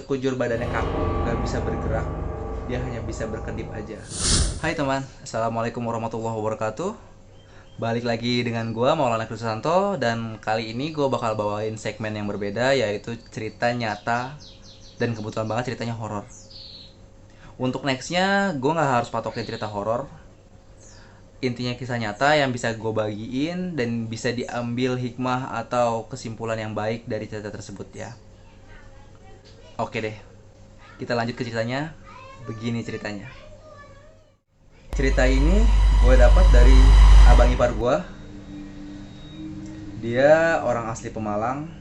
sekujur badannya kaku, nggak bisa bergerak, dia hanya bisa berkedip aja. Hai teman, assalamualaikum warahmatullahi wabarakatuh. Balik lagi dengan gue Maulana Krisanto, dan kali ini gue bakal bawain segmen yang berbeda, yaitu cerita nyata, dan kebetulan banget ceritanya horor. Untuk nextnya gue nggak harus patokin cerita horor, intinya kisah nyata yang bisa gue bagiin dan bisa diambil hikmah atau kesimpulan yang baik dari cerita tersebut ya. Oke deh, kita lanjut ke ceritanya. Begini ceritanya. Cerita ini gue dapat dari abang ipar gue. Dia orang asli Pemalang.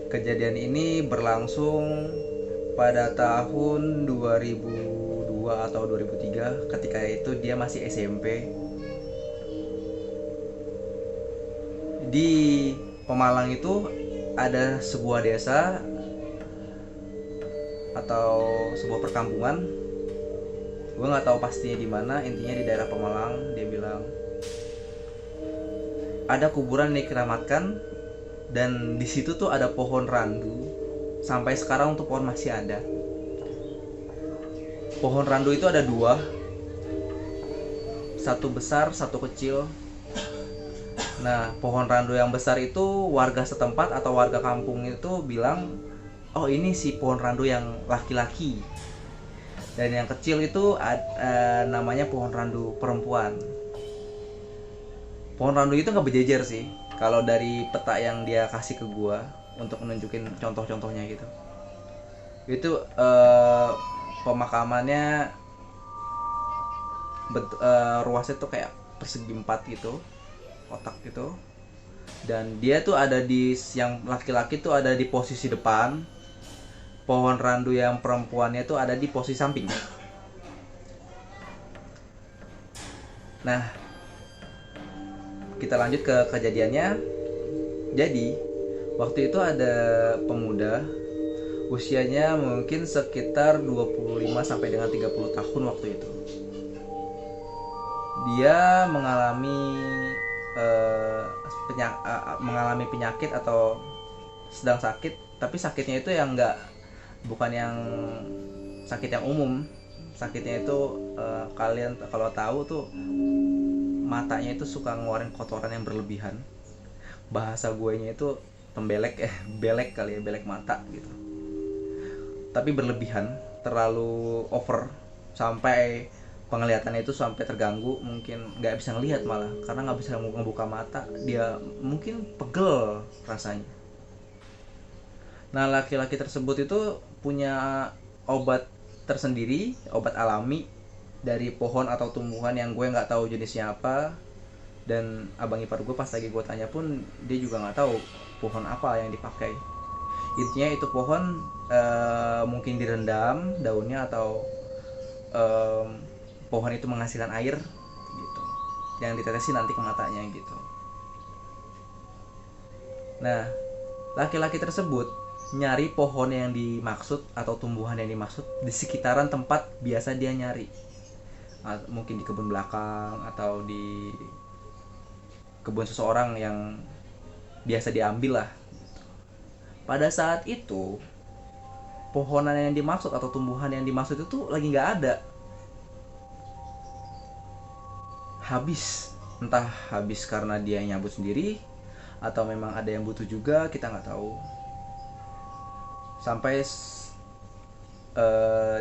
Kejadian ini berlangsung pada tahun 2002 atau 2003. Ketika itu dia masih SMP. Di Pemalang itu ada sebuah desa atau sebuah perkampungan. Gue nggak tahu pastinya di mana, intinya di daerah Pemalang. Dia bilang ada kuburan yang dikeramatkan, dan di situ tuh ada pohon randu. Sampai sekarang tuh pohon masih ada. Pohon randu itu ada dua, satu besar satu kecil. Nah, pohon randu yang besar itu warga setempat atau warga kampung itu bilang, oh ini si pohon randu yang laki-laki. Dan yang kecil itu namanya pohon randu perempuan. Pohon randu itu nggak berjejer sih, kalau dari peta yang dia kasih ke gua untuk menunjukin contoh-contohnya gitu. Itu pemakamannya ruasnya tuh kayak persegi empat gitu, kotak gitu. Dan dia tuh ada di, yang laki-laki tuh ada di posisi depan, pohon randu yang perempuannya tuh ada di posisi samping. Nah, kita lanjut ke kejadiannya. Jadi waktu itu ada pemuda, usianya mungkin sekitar 25 sampai dengan 30 tahun waktu itu. Dia eh, mengalami penyakit atau sedang sakit, tapi sakitnya itu yang enggak, bukan yang sakit yang umum. Sakitnya itu kalian kalau tahu tuh, matanya itu suka ngeluarin kotoran yang berlebihan. Bahasa gue nya itu pembelek belek kali ya, belek mata gitu. Tapi berlebihan, terlalu over, sampai penglihatannya itu sampai terganggu, mungkin nggak bisa ngelihat malah karena nggak bisa ngebuka mata. Dia mungkin pegel rasanya. Nah, laki-laki tersebut itu punya obat tersendiri, obat alami dari pohon atau tumbuhan yang gue nggak tahu jenisnya apa. Dan abang ipar gue pas lagi gue tanya pun dia juga nggak tahu pohon apa yang dipakai. Intinya itu pohon mungkin direndam daunnya, atau pohon itu menghasilkan air gitu, yang ditetesin nanti ke matanya gitu. Nah, laki-laki tersebut nyari pohon yang dimaksud atau tumbuhan yang dimaksud di sekitaran tempat biasa dia nyari. Mungkin di kebun belakang atau di kebun seseorang yang biasa diambil lah. Pada saat itu pohonan yang dimaksud atau tumbuhan yang dimaksud itu lagi nggak ada, habis. Entah habis karena dia nyabut sendiri atau memang ada yang butuh juga, kita nggak tahu. Sampai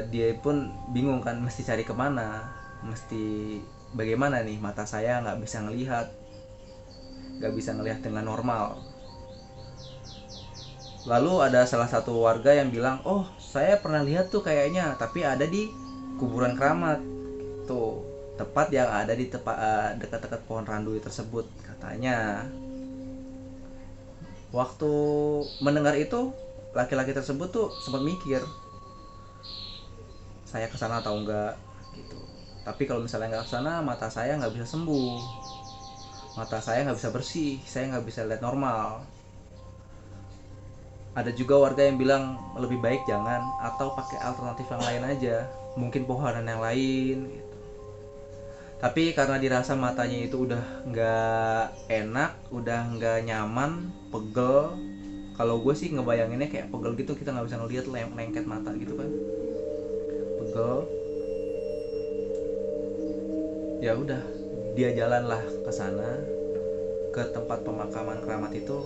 dia pun bingung kan, mesti cari kemana, mesti bagaimana nih, mata saya nggak bisa ngelihat dengan normal. Lalu ada salah satu warga yang bilang, oh saya pernah lihat tuh kayaknya, tapi ada di kuburan keramat tuh, tepat yang ada di dekat-dekat pohon randu tersebut katanya. Waktu mendengar itu, laki-laki tersebut tuh sempat mikir, saya kesana atau enggak gitu. Tapi kalau misalnya nggak kesana, mata saya nggak bisa sembuh, mata saya nggak bisa bersih, saya nggak bisa lihat normal. Ada juga warga yang bilang lebih baik jangan, atau pakai alternatif yang lain aja, mungkin pohonan yang lain gitu. Tapi karena dirasa matanya itu udah nggak enak, udah nggak nyaman, pegel, Kalau gue sih ngebayanginnya kayak pegel gitu, kita nggak bisa ngeliat lengket mata gitu kan, pegel. Ya udah, dia jalanlah ke sana, ke tempat pemakaman keramat itu,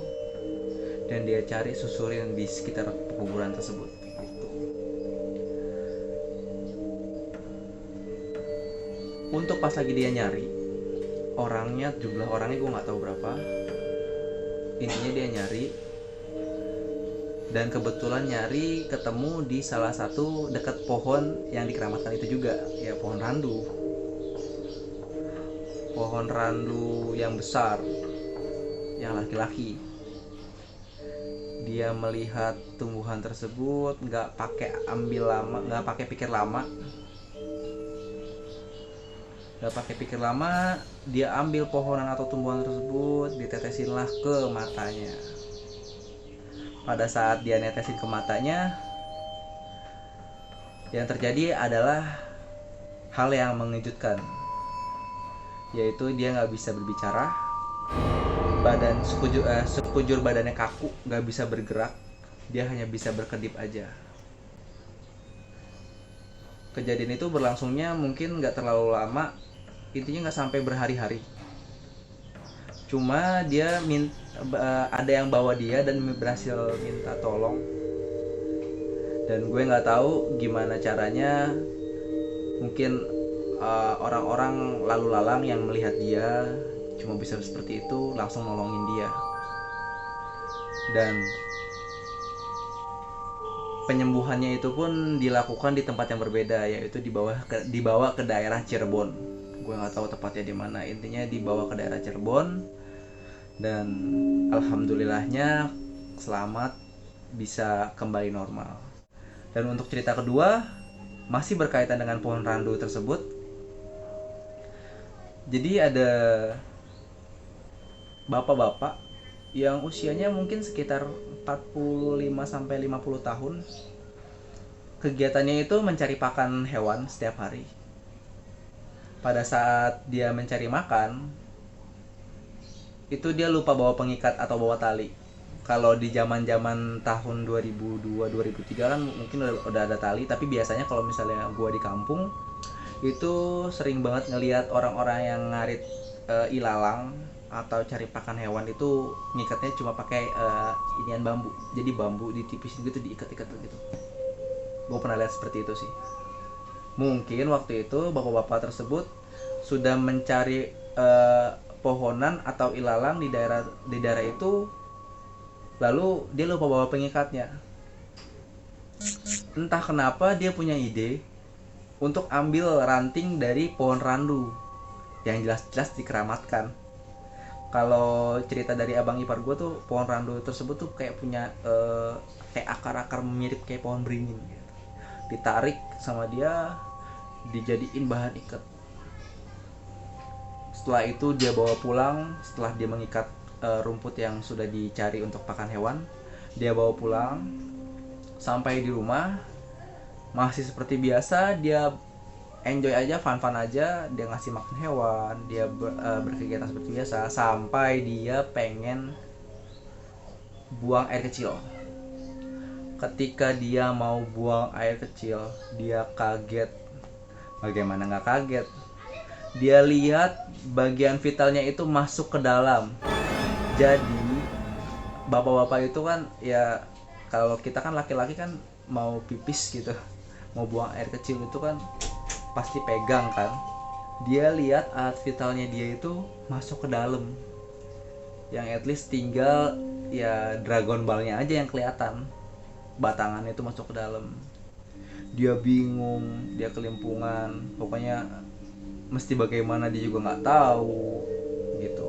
dan dia cari susurin di sekitar kuburan tersebut gitu. Untuk pas lagi dia nyari orangnya, jumlah orangnya gue nggak tahu berapa, intinya dia nyari, dan kebetulan nyari ketemu di salah satu dekat pohon yang dikeramatkan itu juga, ya pohon randu yang besar, yang laki-laki. Dia melihat tumbuhan tersebut, nggak pakai pikir lama, dia ambil pohonan atau tumbuhan tersebut, ditetesinlah ke matanya. Pada saat dia netesin ke matanya, yang terjadi adalah hal yang mengejutkan, yaitu dia nggak bisa berbicara, sekujur badannya kaku, nggak bisa bergerak, dia hanya bisa berkedip aja. Kejadian itu berlangsungnya mungkin nggak terlalu lama, intinya nggak sampai berhari-hari. Cuma dia ada yang bawa dia dan berhasil minta tolong, dan gue nggak tahu gimana caranya. Mungkin orang-orang lalu lalang yang melihat dia cuma bisa seperti itu, langsung nolongin dia. Dan penyembuhannya itu pun dilakukan di tempat yang berbeda, yaitu dibawa ke daerah Cirebon. Gue nggak tahu tepatnya di mana, intinya dibawa ke daerah Cirebon, dan alhamdulillahnya selamat, bisa kembali normal. Dan untuk cerita kedua masih berkaitan dengan pohon randu tersebut. Jadi ada bapak-bapak yang usianya mungkin sekitar 45-50 tahun. Kegiatannya itu mencari pakan hewan setiap hari. Pada saat dia mencari makan, itu dia lupa bawa pengikat atau bawa tali. Kalau di zaman-zaman tahun 2002-2003 kan mungkin udah ada tali, tapi biasanya kalau misalnya gua di kampung itu sering banget ngelihat orang-orang yang ngarit ilalang atau cari pakan hewan itu ngikatnya cuma pakai inian bambu. Jadi bambu ditipisin gitu, diikat-ikat gitu. Gue pernah lihat seperti itu sih. Mungkin waktu itu bapak-bapak tersebut sudah mencari pohonan atau ilalang di daerah itu, lalu dia lupa bawa pengikatnya. Entah kenapa dia punya ide untuk ambil ranting dari pohon randu yang jelas-jelas dikeramatkan. Kalau cerita dari abang ipar gue tuh, pohon randu tersebut tuh kayak punya kayak akar-akar mirip kayak pohon beringin gitu. Ditarik sama dia, dijadiin bahan ikat. Setelah itu dia bawa pulang, setelah dia mengikat rumput yang sudah dicari untuk pakan hewan, dia bawa pulang. Sampai di rumah masih seperti biasa, dia enjoy aja, fun aja, dia ngasih makan hewan, dia berkegiatan seperti biasa, sampai dia pengen buang air kecil. Ketika dia mau buang air kecil, dia kaget. Bagaimana nggak kaget? Dia lihat bagian vitalnya itu masuk ke dalam. Jadi bapak-bapak itu kan, ya kalau kita kan laki-laki kan mau pipis gitu, mau buang air kecil itu kan pasti pegang kan. Dia lihat alat vitalnya dia itu masuk ke dalam, yang at least tinggal ya Dragon Ball-nya aja yang kelihatan, batangannya itu masuk ke dalam. Dia bingung, dia kelimpungan, pokoknya mesti bagaimana dia juga nggak tahu gitu.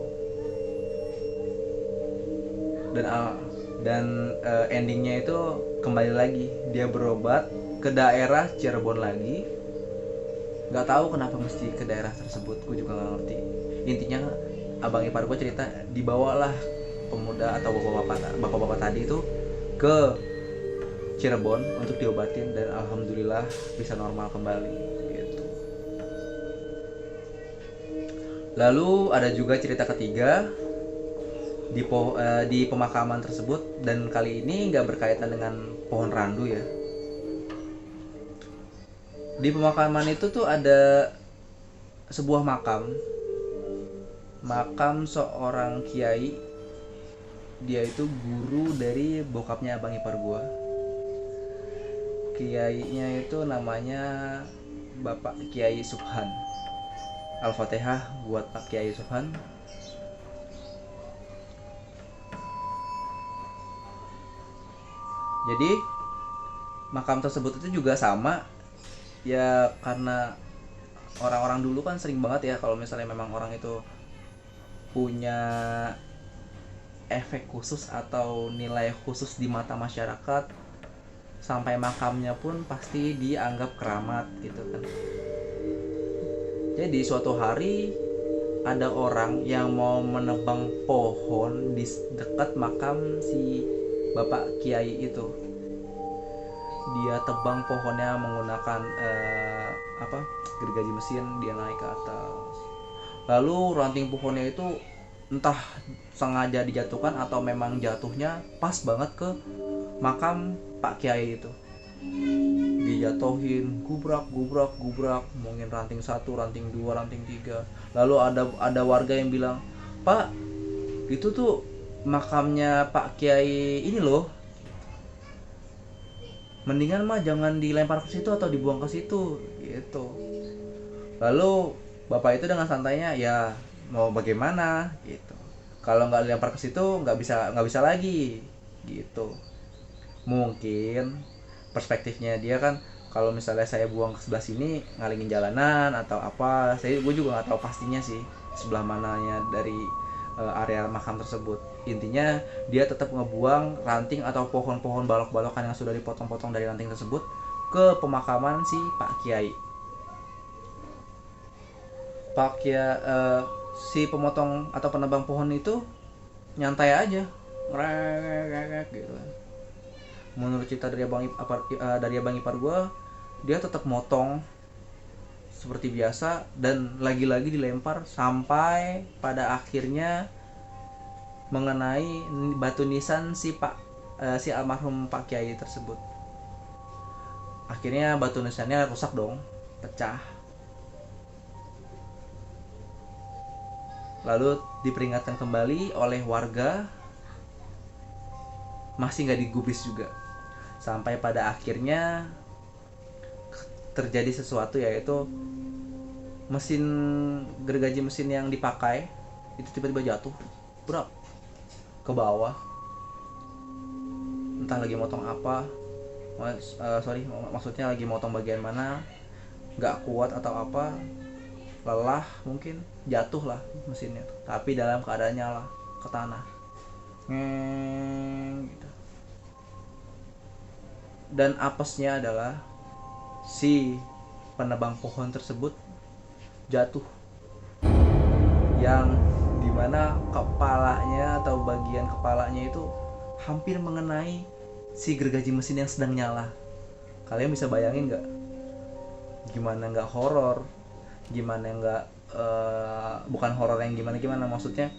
Dan endingnya itu kembali lagi, dia berobat ke daerah Cirebon lagi. Nggak tahu kenapa mesti ke daerah tersebut, gue juga nggak ngerti. Intinya abang ipar gue cerita, dibawalah pemuda atau bapak-bapak tadi itu ke Cirebon untuk diobatin, dan alhamdulillah bisa normal kembali gitu. Lalu ada juga cerita ketiga. di pemakaman tersebut, dan kali ini nggak berkaitan dengan pohon randu ya. Di pemakaman itu tuh ada sebuah makam seorang kiai. Dia itu guru dari bokapnya abang ipar gua. Kiainya itu namanya Bapak Kiai Subhan. Al-Fatihah buat Pak Kiai Subhan. Jadi makam tersebut itu juga sama ya, karena orang-orang dulu kan sering banget ya kalau misalnya memang orang itu punya efek khusus atau nilai khusus di mata masyarakat, sampai makamnya pun pasti dianggap keramat gitu kan. Jadi suatu hari ada orang yang mau menebang pohon di dekat makam si Bapak Kiai itu. Dia tebang pohonnya menggunakan gergaji mesin, dia naik ke atas. Lalu ranting pohonnya itu entah sengaja dijatuhkan atau memang jatuhnya pas banget ke makam Pak Kiai itu. Dijatuhin gubrak, mungkin ranting 1, ranting 2, ranting 3. Lalu ada warga yang bilang, "Pak, itu tuh makamnya Pak Kiai ini loh. Mendingan mah jangan dilempar ke situ atau dibuang ke situ," gitu. Lalu bapak itu dengan santainya, "Ya mau bagaimana gitu, kalau nggak dilempar ke situ nggak bisa lagi gitu." Mungkin perspektifnya dia kan, kalau misalnya saya buang ke sebelah sini ngalingin jalanan atau apa, gue juga nggak tahu pastinya sih sebelah mananya dari area makam tersebut. Intinya dia tetap ngebuang ranting atau pohon-pohon balok-balokan yang sudah dipotong-potong dari ranting tersebut ke pemakaman si Pak Kiai. Pak Kiai si pemotong atau penebang pohon itu nyantai aja, ngerek gitu. Menurut cerita dari abang ipar gue, dia tetap motong seperti biasa dan lagi-lagi dilempar sampai pada akhirnya mengenai batu nisan si almarhum Pak Kiai tersebut. Akhirnya batu nisannya rusak dong, pecah. Lalu diperingatkan kembali oleh warga, masih nggak digubris juga. Sampai pada akhirnya terjadi sesuatu, yaitu gergaji mesin yang dipakai itu tiba-tiba jatuh ke bawah. Entah lagi motong apa, maksudnya lagi motong bagian mana, nggak kuat atau apa, lelah mungkin, jatuh lah mesinnya. Tapi dalam keadaan nyala ke tanah, gitu. Dan apesnya adalah si penebang pohon tersebut jatuh, yang dimana kepalanya atau bagian kepalanya itu hampir mengenai si gergaji mesin yang sedang nyala. Kalian bisa bayangin nggak? Gimana nggak horor? Gimana nggak bukan horor yang gimana maksudnya,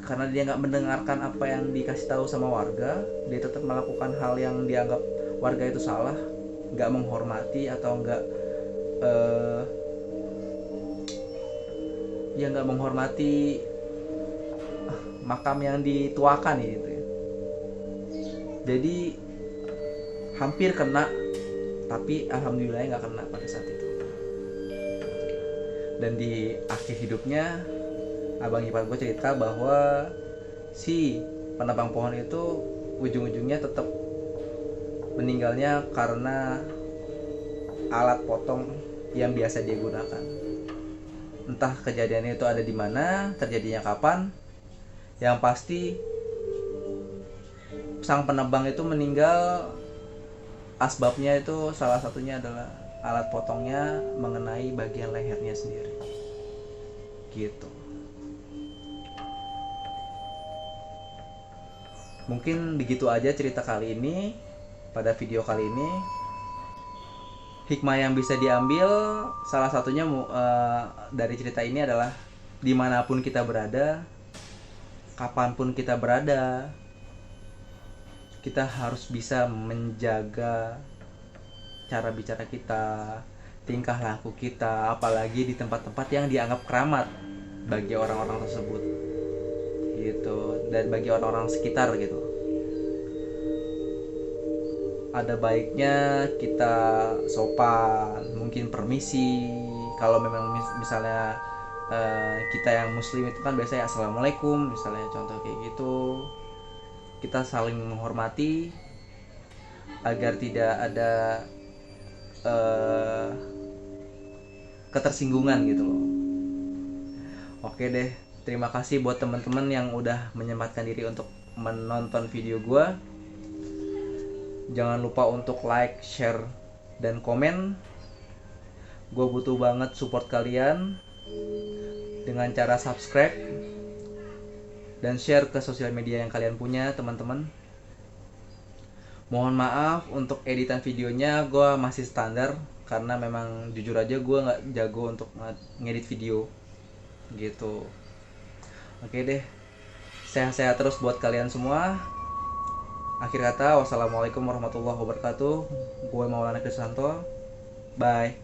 karena dia nggak mendengarkan apa yang dikasih tahu sama warga, dia tetap melakukan hal yang dianggap warga itu salah, nggak menghormati atau nggak nggak menghormati makam yang dituakan gitu ya. Jadi hampir kena, tapi alhamdulillah nggak kena pada saat itu. Dan di akhir hidupnya abang ipar gue cerita bahwa si penebang pohon itu ujung-ujungnya tetap meninggalnya karena alat potong yang biasa dia gunakan. Entah kejadiannya itu ada di mana, terjadinya kapan, yang pasti sang penebang itu meninggal, asbabnya itu salah satunya adalah alat potongnya mengenai bagian lehernya sendiri gitu. Mungkin begitu aja cerita kali ini. Pada video kali ini, hikmah yang bisa diambil salah satunya dari cerita ini adalah dimanapun kita berada, kapanpun kita berada, kita harus bisa menjaga cara bicara kita, tingkah laku kita, apalagi di tempat-tempat yang dianggap keramat bagi orang-orang tersebut gitu, dan bagi orang-orang sekitar gitu. Ada baiknya kita sopan, mungkin permisi. Kalau memang misalnya kita yang muslim itu kan biasanya assalamualaikum misalnya, contoh kayak gitu. Kita saling menghormati agar tidak ada ketersinggungan gitu loh. Oke deh, terima kasih buat teman-teman yang udah menyempatkan diri untuk menonton video gue. Jangan lupa untuk like, share, dan komen. Gue butuh banget support kalian dengan cara subscribe dan share ke sosial media yang kalian punya, teman-teman. Mohon maaf untuk editan videonya, gue masih standar karena memang jujur aja gue nggak jago untuk ngedit video gitu. Oke deh, sehat-sehat terus buat kalian semua. Akhir kata, wassalamualaikum warahmatullahi wabarakatuh. Gue Maulana Krisanto. Bye.